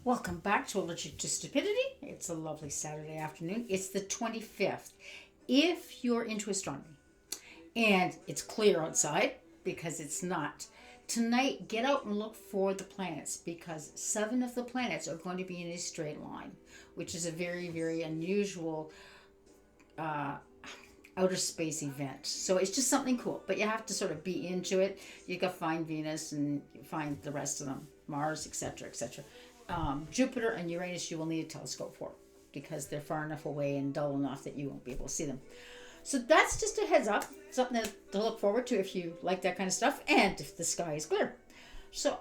Welcome back to Allergic to Stupidity. It's a lovely Saturday afternoon. It's the 25th. If you're into astronomy and it's clear outside, because it's not, tonight get out and look for the planets, because 7 of the planets are going to be in a straight line, which is a very, very unusual outer space event. So it's just something cool, but you have to sort of be into it. You can find Venus and find the rest of them, Mars, etc., etc. Jupiter and Uranus you will need a telescope for, because they're far enough away and dull enough that you won't be able to see them. So that's just a heads up, something to look forward to if you like that kind of stuff and if the sky is clear. So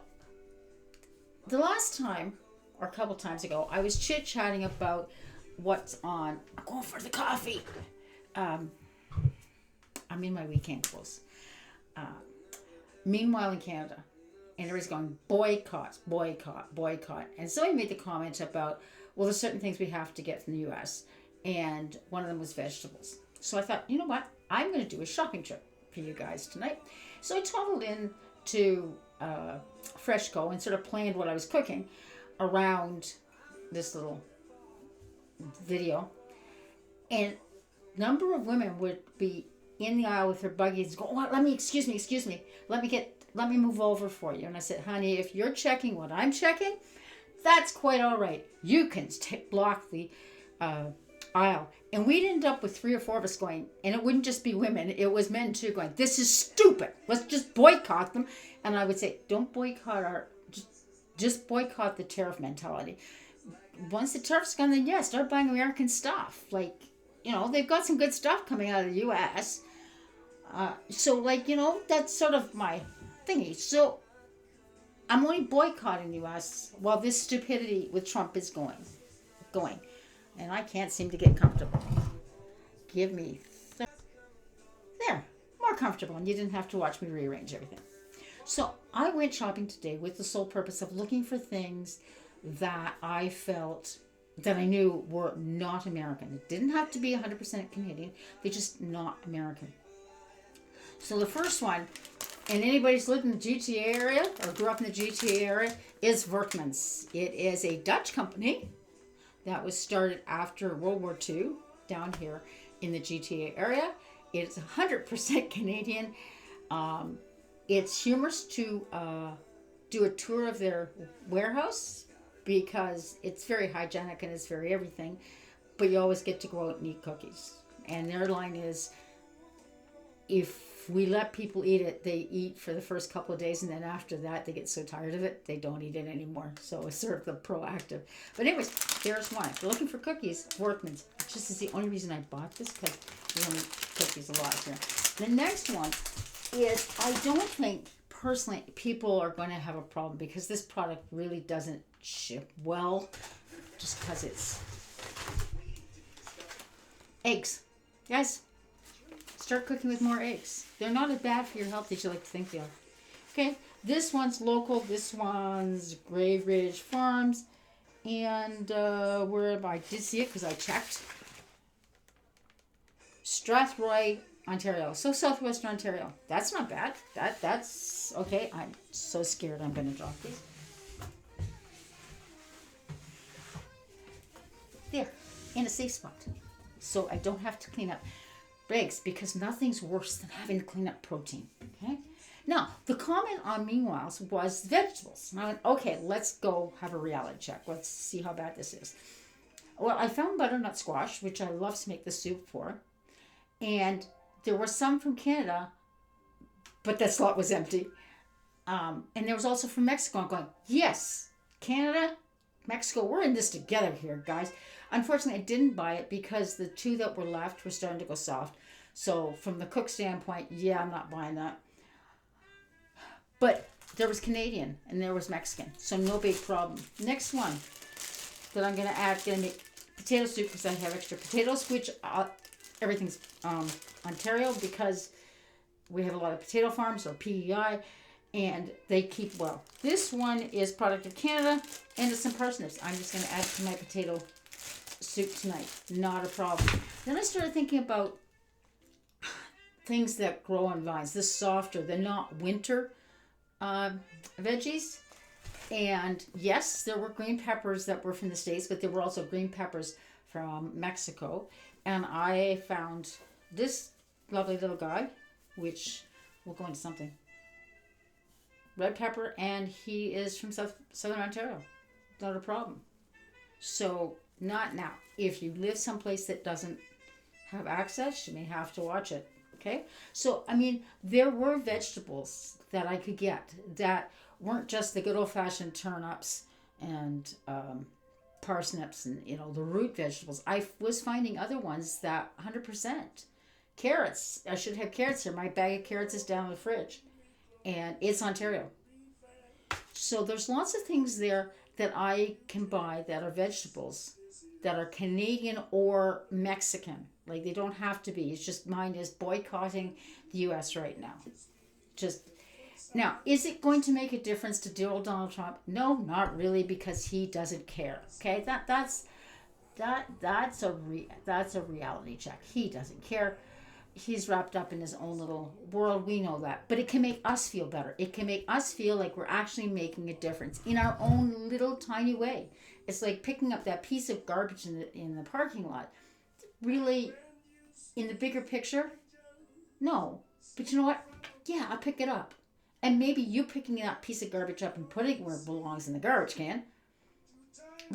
the last time, or a couple times ago, I was chit-chatting about what's on. I'm going for the coffee. I'm in my weekend clothes. Meanwhile in Canada, and everybody's going, boycott, boycott, boycott. And so I made the comment about, well, there's certain things we have to get from the U.S., and one of them was vegetables. So I thought, you know what? I'm going to do a shopping trip for you guys tonight. So I toddled in to Freshco and sort of planned what I was cooking around this little video. And a number of women would be in the aisle with their buggies going, oh, excuse me, let me move over for you. And I said, honey, if you're checking what I'm checking, that's quite all right. You can block the aisle. And we'd end up with 3 or 4 of us going, and it wouldn't just be women, it was men too, going, this is stupid. Let's just boycott them. And I would say, don't boycott just boycott the tariff mentality. Once the tariff's gone, then yes, start buying American stuff. Like, they've got some good stuff coming out of the U.S. That's sort of my thingy. So I'm only boycotting the U.S. while this stupidity with Trump is going. And I can't seem to get comfortable. Give me there, more comfortable, and you didn't have to watch me rearrange everything. So I went shopping today with the sole purpose of looking for things that I felt that I knew were not American. It didn't have to be 100% Canadian. They're just not American. So the first one, and anybody who's lived in the GTA area or grew up in the GTA area, is Vertmans. It is a Dutch company that was started after World War II down here in the GTA area. It's 100% Canadian. It's humorous to do a tour of their warehouse because it's very hygienic and it's very everything, but you always get to go out and eat cookies. And their line is, if we let people eat it, they eat for the first couple of days, and then after that they get so tired of it they don't eat it anymore. So it's sort of the proactive. But anyways, there's one. If you're looking for cookies, Workman's. This is the only reason I bought this, because we only cookies a lot here. The next one is, I don't think personally people are going to have a problem, because this product really doesn't ship well, just because it's eggs. Guys, start cooking with more eggs. They're not as bad for your health as you like to think they are. Okay, this one's local. This one's Grey Ridge Farms. And where I did see it because I checked. Strathroy, Ontario. So southwestern Ontario. That's not bad. That's okay. I'm so scared I'm going to drop these. There, in a safe spot. So I don't have to clean up eggs, because nothing's worse than having to clean up protein. Okay. Now, the comment on meanwhile was vegetables. And I went, okay, let's go have a reality check. Let's see how bad this is. Well, I found butternut squash, which I love to make the soup for. And there were some from Canada, but that slot was empty. And there was also from Mexico. I'm going, yes, Canada, Mexico, we're in this together here, guys. Unfortunately, I didn't buy it because the 2 that were left were starting to go soft. So from the cook standpoint, yeah, I'm not buying that. But there was Canadian and there was Mexican, so no big problem. Next one that I'm going to add, going to make potato soup because I have extra potatoes, which everything's Ontario, because we have a lot of potato farms, or PEI, and they keep well. This one is product of Canada, and it's some parsnips. I'm just going to add it to my potato soup tonight. Not a problem. Then I started thinking about things that grow on vines. This softer, they're not winter veggies. And yes, there were green peppers that were from the States, but there were also green peppers from Mexico. And I found this lovely little guy, which will go into something. Red pepper, and he is from Southern Ontario. Not a problem. So, not now. If you live someplace that doesn't have access, you may have to watch it. Okay? So, I mean, there were vegetables that I could get that weren't just the good old fashioned turnips and parsnips and, the root vegetables. I was finding other ones that 100%. Carrots. I should have carrots here. My bag of carrots is down in the fridge. And it's Ontario. So there's lots of things there that I can buy that are vegetables that are Canadian or Mexican. Like they don't have to be. It's just mine is boycotting the US right now. Just now, is it going to make a difference to dear old Donald Trump? No, not really, because he doesn't care. Okay, that's a reality check. He doesn't care. He's wrapped up in his own little world. We know that. But it can make us feel better. It can make us feel like we're actually making a difference in our own little tiny way. It's like picking up that piece of garbage in the parking lot. Really, in the bigger picture, no. But you know what? Yeah, I'll pick it up. And maybe you picking that piece of garbage up and putting it where it belongs in the garbage can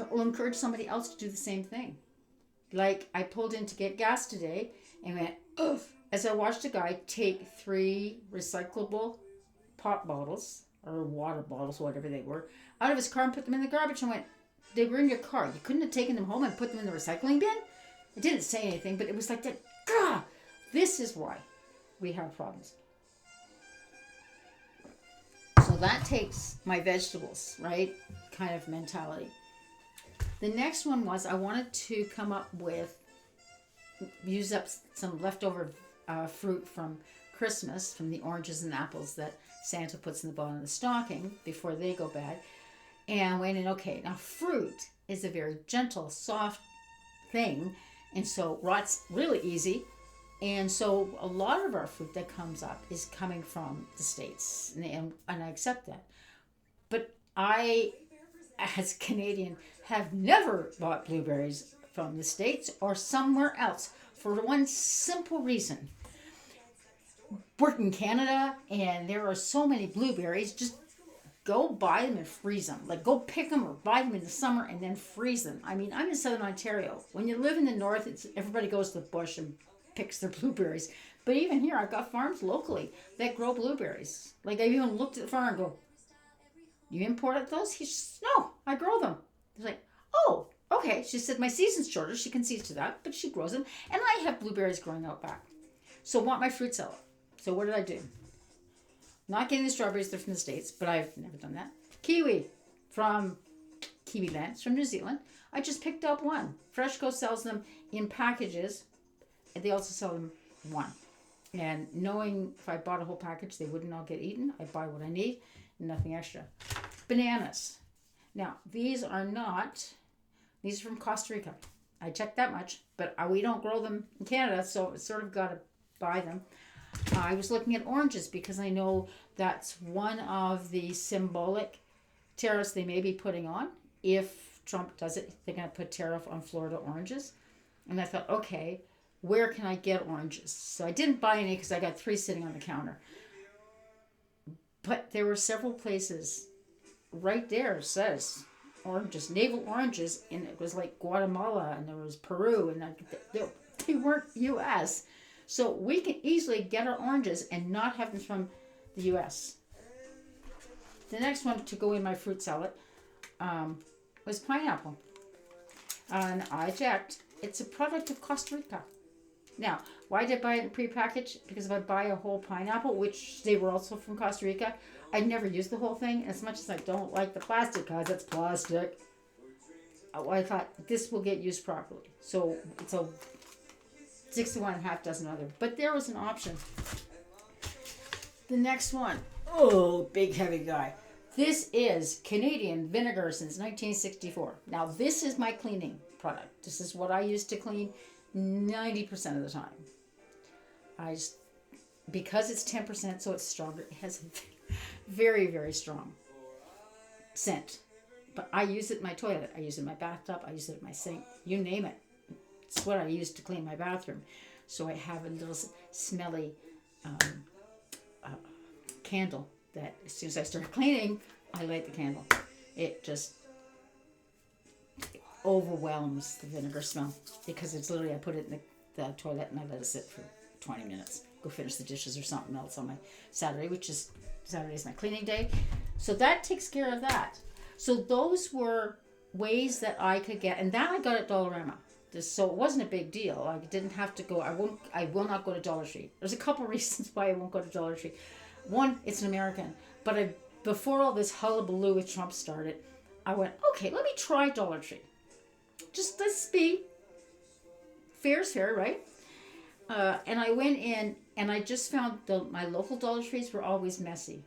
will encourage somebody else to do the same thing. Like I pulled in to get gas today and went, ugh, as I watched a guy take 3 recyclable pop bottles or water bottles, whatever they were, out of his car and put them in the garbage. And went, they were in your car. You couldn't have taken them home and put them in the recycling bin? It didn't say anything, but it was like that. Gah! This is why we have problems. So that takes my vegetables, right? Kind of mentality. The next one was I wanted to come up with, use up some leftover fruit from Christmas, from the oranges and apples that Santa puts in the bottom of the stocking before they go bad. And went in, okay, now fruit is a very gentle, soft thing, and so rots really easy. And so a lot of our fruit that comes up is coming from the States, and I accept that. But I, as Canadian, have never bought blueberries from the States or somewhere else for one simple reason. Work in Canada, and there are so many blueberries, just go buy them and freeze them. Like, go pick them or buy them in the summer and then freeze them. I mean, I'm in Southern Ontario. When you live in the north, everybody goes to the bush and picks their blueberries. But even here, I've got farms locally that grow blueberries. Like, I even looked at the farm and go, you imported those? He says, no, I grow them. He's like, oh, okay. She said, my season's shorter. She concedes to that, but she grows them. And I have blueberries growing out back. So I want my fruit salad. So what did I do? Not getting the strawberries, they're from the States, but I've never done that. Kiwi from Kiwi Land, it's from New Zealand. I just picked up one. Freshco sells them in packages, and they also sell them one. And knowing if I bought a whole package, they wouldn't all get eaten. I buy what I need, and nothing extra. Bananas. Now, these are from Costa Rica. I checked that much, but we don't grow them in Canada, so it's sort of got to buy them. I was looking at oranges because I know that's one of the symbolic tariffs they may be putting on. If Trump does it, they're going to put tariff on Florida oranges. And I thought, okay, where can I get oranges? So I didn't buy any because I got 3 sitting on the counter. But there were several places right there, it says oranges, navel oranges, and it was like Guatemala, and there was Peru, and they weren't U.S., so we can easily get our oranges and not have them from the U.S. The next one to go in my fruit salad was pineapple. And I checked. It's a product of Costa Rica. Now, why did I buy it in prepackaged? Because if I buy a whole pineapple, which they were also from Costa Rica, I'd never use the whole thing. As much as I don't like the plastic, because it's plastic, I thought this will get used properly. So it's a 6 to 1, half dozen other. But there was an option. The next one. Oh, big heavy guy. This is Canadian vinegar since 1964. Now, this is my cleaning product. This is what I use to clean 90% of the time. Because it's 10%, so it's stronger. It has very, very strong scent. But I use it in my toilet. I use it in my bathtub. I use it in my sink. You name it. It's what I use to clean my bathroom. So I have a little smelly candle that as soon as I start cleaning, I light the candle. It just overwhelms the vinegar smell because it's literally, I put it in the toilet and I let it sit for 20 minutes. Go finish the dishes or something else on my Saturday, Saturday is my cleaning day. So that takes care of that. So those were ways that I could get, and that I got at Dollarama. So it wasn't a big deal. I didn't have to go. I will not go to Dollar Tree. There's a couple reasons why I won't go to Dollar Tree. One, it's an American. But before all this hullabaloo with Trump started, I went, okay, let me try Dollar Tree. Just let's be fair is fair, right? And I went in and I just found my local Dollar Trees were always messy.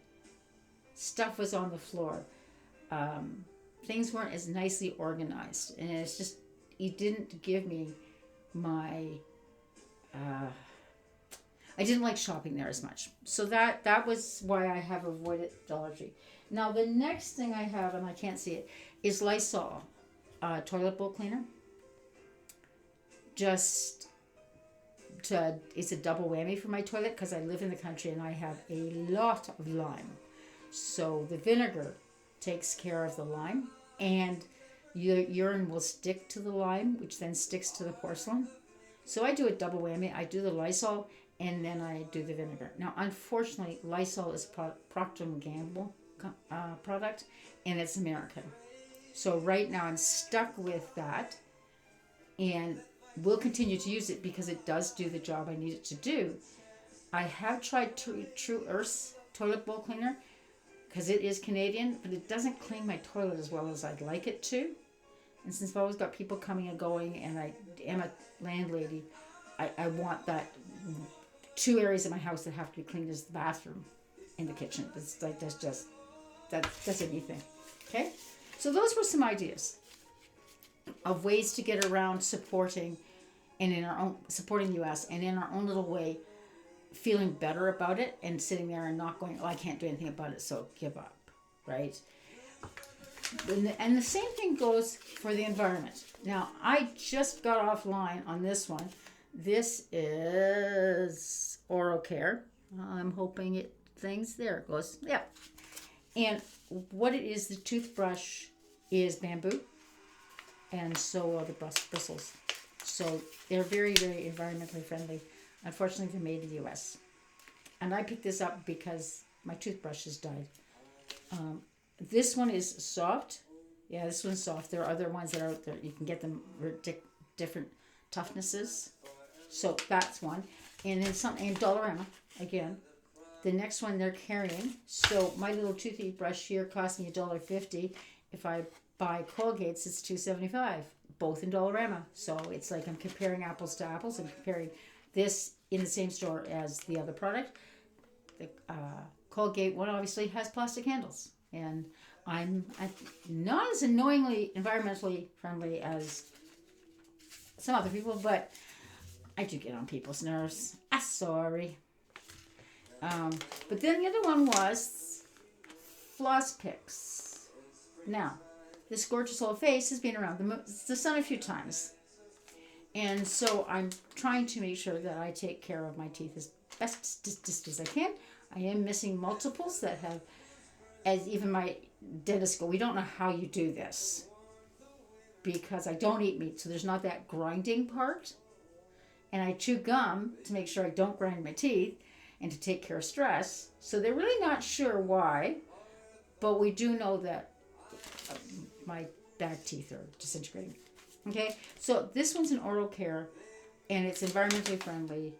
Stuff was on the floor. Things weren't as nicely organized. And it's just, it didn't give me my... I didn't like shopping there as much. So that was why I have avoided Dollar Tree. Now the next thing I have, and I can't see it, is Lysol toilet bowl cleaner. It's a double whammy for my toilet because I live in the country and I have a lot of lime. So the vinegar takes care of the lime, and your urine will stick to the lime, which then sticks to the porcelain. So I do a double whammy. I do the Lysol and then I do the vinegar. Now, unfortunately, Lysol is a Procter & Gamble product, and it's American. So right now I'm stuck with that, and will continue to use it because it does do the job I need it to do. I have tried True Earth's toilet bowl cleaner because it is Canadian, but it doesn't clean my toilet as well as I'd like it to. And since I've always got people coming and going, and I am a landlady, I want that 2 areas of my house that have to be cleaned is the bathroom and the kitchen. It's like that's a new thing. Okay, so those were some ideas of ways to get around supporting the U.S. and in our own little way, feeling better about it and sitting there and not going, oh, I can't do anything about it, so give up, right? And the same thing goes for the environment. Now, I just got offline on this one. This is Oral Care. I'm hoping there it goes. Yeah. And what it is, the toothbrush is bamboo, and so are the bristles. So they're very, very environmentally friendly. Unfortunately, they're made in the U.S. And I picked this up because my toothbrush has died. This one is soft. Yeah, this one's soft. There are other ones that are out there. You can get them different toughnesses. So that's one. And then in Dollarama, again, the next one they're carrying. So my little toothbrush here cost me $1.50. If I buy Colgate's, it's $2.75. Both in Dollarama. So it's like I'm comparing apples to apples. I'm comparing this in the same store as the other product. The Colgate one obviously has plastic handles. And I'm not as annoyingly environmentally friendly as some other people, but I do get on people's nerves. Sorry. But then the other one was floss picks. Now, this gorgeous old face has been around the sun a few times. And so I'm trying to make sure that I take care of my teeth as best as I can. I am missing multiples that have, as even my dentist go, we don't know how you do this. Because I don't eat meat, so there's not that grinding part. And I chew gum to make sure I don't grind my teeth and to take care of stress. So they're really not sure why, but we do know that my back teeth are disintegrating. Okay, so this one's an Oral Care, and it's environmentally friendly.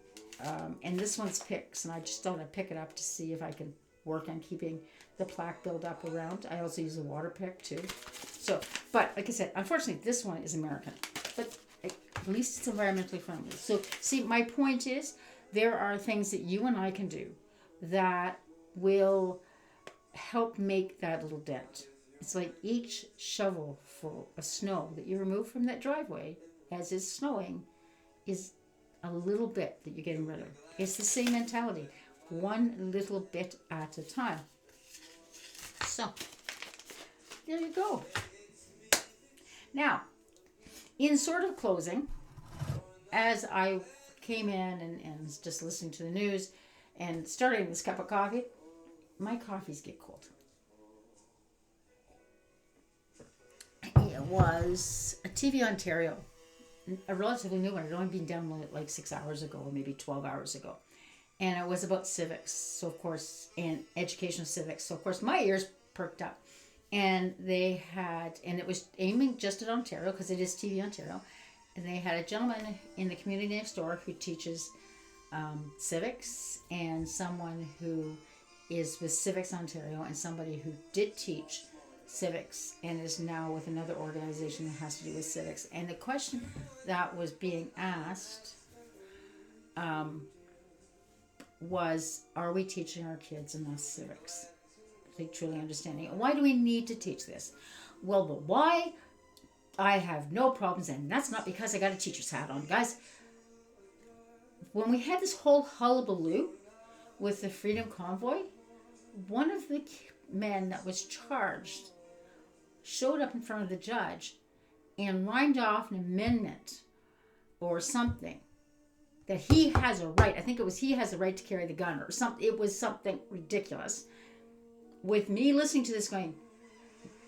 And this one's picks, and I just thought I'd pick it up to see if I can work on keeping the plaque buildup around. I also use a water pick too. So, but like I said, unfortunately, this one is American, but at least it's environmentally friendly. So, see, my point is there are things that you and I can do that will help make that little dent. It's like each shovelful of snow that you remove from that driveway as it's snowing is a little bit that you're getting rid of. It's the same mentality, one little bit at a time. So, there you go. Now, in sort of closing, as I came in and just listening to the news and starting this cup of coffee, my coffees get cold. It was a TV Ontario, a relatively new one. It had only been done like 6 hours ago, or maybe 12 hours ago. And it was about civics, so of course, and educational civics. So of course, my ears perked up. And they had, and it was aiming just at Ontario, because it is TV Ontario. And they had a gentleman in the community next door who teaches civics, and someone who is with Civics Ontario, and somebody who did teach civics and is now with another organization that has to do with civics. And the question that was being asked was, are we teaching our kids enough civics? They truly understanding it. Why do we need to teach this? Well, the why, I have no problems, and that's not because I got a teacher's hat on, guys. When we had this whole hullabaloo with the Freedom Convoy, one of the men that was charged showed up in front of the judge and rhymed off an amendment or something that he has a right. I think it was he has a right to carry the gun or something. It was something ridiculous. With me listening to this going,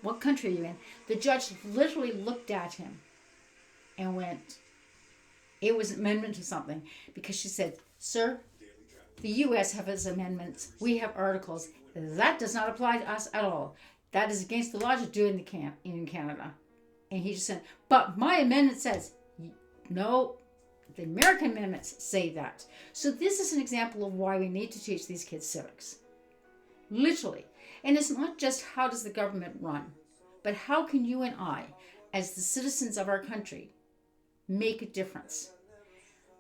what country are you in? The judge literally looked at him and went, it was an amendment to something, because she said, sir, the U.S. have its amendments. We have articles. That does not apply to us at all. That is against the law to do in Canada. And he just said, but my amendment says, no, the American amendments say that. So this is an example of why we need to teach these kids civics. Literally. And it's not just how does the government run, but how can you and I, as the citizens of our country, make a difference?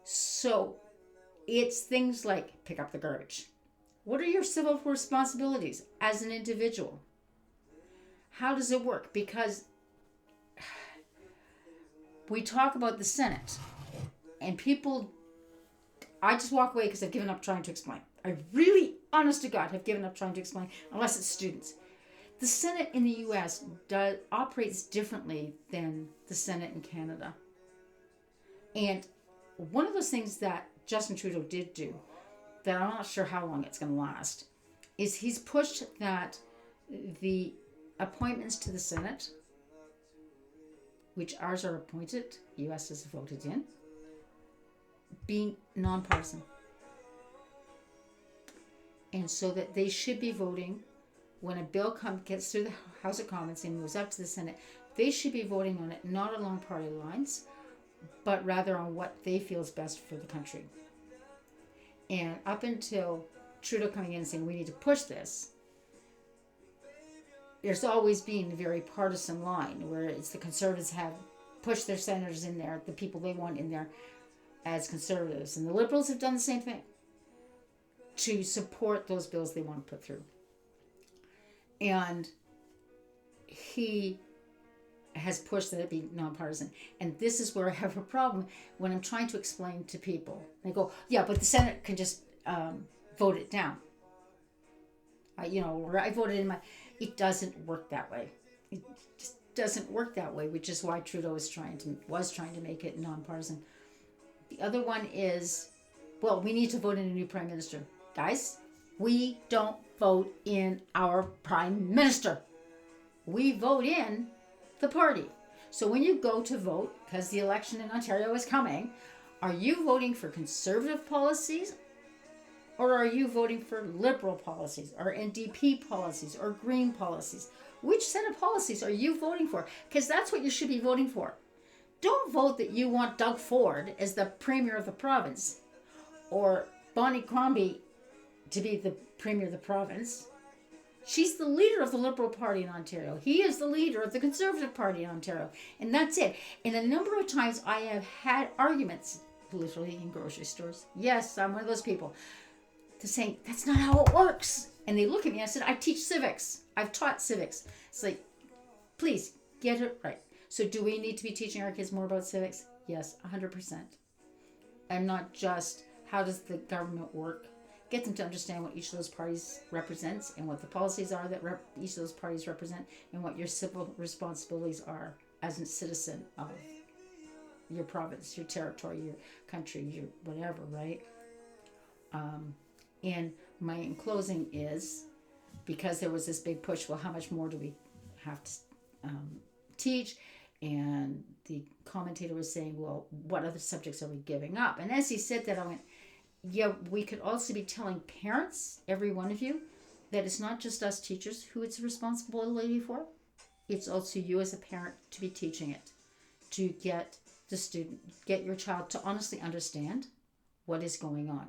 So it's things like pick up the garbage. What are your civil responsibilities as an individual? How does it work? Because we talk about the Senate, and people, I just walk away because I've given up trying to explain. I really, honest to God, have given up trying to explain, unless it's students. The Senate in the U.S. operates differently than the Senate in Canada. And one of those things that Justin Trudeau did do, that I'm not sure how long it's going to last, is he's pushed that the appointments to the Senate, which ours are appointed, U.S. has voted in, being nonpartisan. And so that they should be voting when a bill gets through the House of Commons and moves up to the Senate. They should be voting on it not along party lines, but rather on what they feel is best for the country. And up until Trudeau coming in and saying we need to push this, there's always been a very partisan line where it's the Conservatives have pushed their senators in there, the people they want in there as Conservatives, and the Liberals have done the same thing to support those bills they want to put through. And he has pushed that it be nonpartisan. And this is where I have a problem when I'm trying to explain to people. They go, yeah, but the Senate can just vote it down. I voted in my... It doesn't work that way. It just doesn't work that way, which is why Trudeau was trying to make it nonpartisan. The other one is, well, we need to vote in a new prime minister. Guys, we don't vote in our prime minister. We vote in the party. So when you go to vote, because the election in Ontario is coming, are you voting for conservative policies, or are you voting for liberal policies, or NDP policies, or green policies? Which set of policies are you voting for? Because that's what you should be voting for. Don't vote that you want Doug Ford as the premier of the province, or Bonnie Crombie to be the premier of the province. She's the leader of the Liberal Party in Ontario. He is the leader of the Conservative Party in Ontario. And that's it. And a number of times I have had arguments, literally in grocery stores. Yes, I'm one of those people. To saying, that's not how it works. And they look at me and I said, I teach civics. I've taught civics. It's like, please, get it right. So do we need to be teaching our kids more about civics? Yes, 100%. And not just, how does the government work? Get them to understand what each of those parties represents and what the policies are that each of those parties represent and what your civil responsibilities are as a citizen of your province, your territory, your country, your whatever, right? And my in closing is, because there was this big push, well, how much more do we have to teach? And the commentator was saying, well, what other subjects are we giving up? And as he said that, I went, yeah, we could also be telling parents, every one of you, that it's not just us teachers who it's a responsibility for. It's also you as a parent to be teaching it, to get the student, get your child to honestly understand what is going on.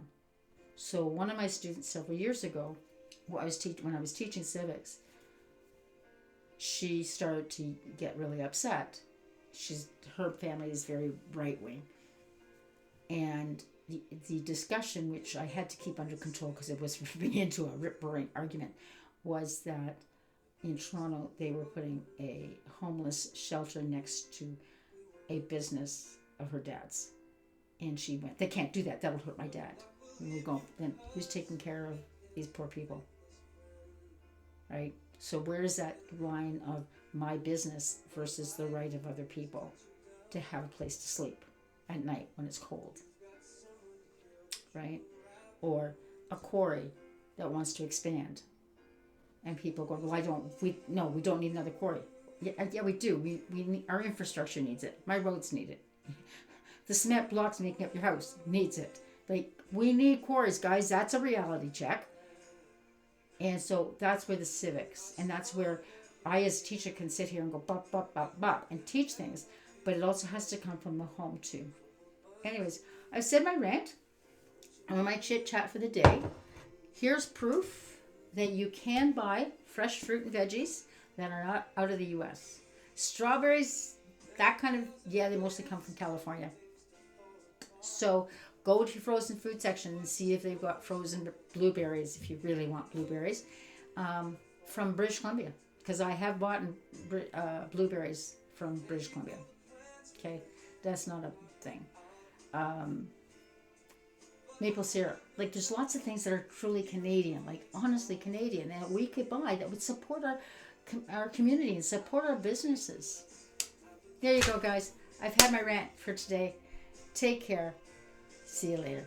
So one of my students several years ago, when I was teaching civics, she started to get really upset. Her family is very right wing, and the discussion, which I had to keep under control because it was ripping into a rip-roaring argument, was that in Toronto they were putting a homeless shelter next to a business of her dad's, and she went, "They can't do that. That'll hurt my dad." And we go, then who's taking care of these poor people, right? So where is that line of my business versus the right of other people to have a place to sleep at night when it's cold, right? Or a quarry that wants to expand, and people go, well, we don't need another quarry. Yeah, we do. We need, our infrastructure needs it. My roads need it. The cement blocks making up your house needs it. Like, we need quarries, guys. That's a reality check. And so that's where the civics, and that's where I as a teacher can sit here and go bop, bop, bop, bop, and teach things, but it also has to come from the home too. Anyways, I've said my rant or my chit chat for the day. Here's proof that you can buy fresh fruit and veggies that are not out of the U.S. Strawberries, that kind of, they mostly come from California. So go to your frozen food section and see if they've got frozen blueberries, if you really want blueberries, from British Columbia. Because I have bought blueberries from British Columbia. Okay, that's not a thing. Maple syrup. Like, there's lots of things that are truly Canadian, like honestly Canadian, that we could buy that would support our community and support our businesses. There you go, guys. I've had my rant for today. Take care. See you later.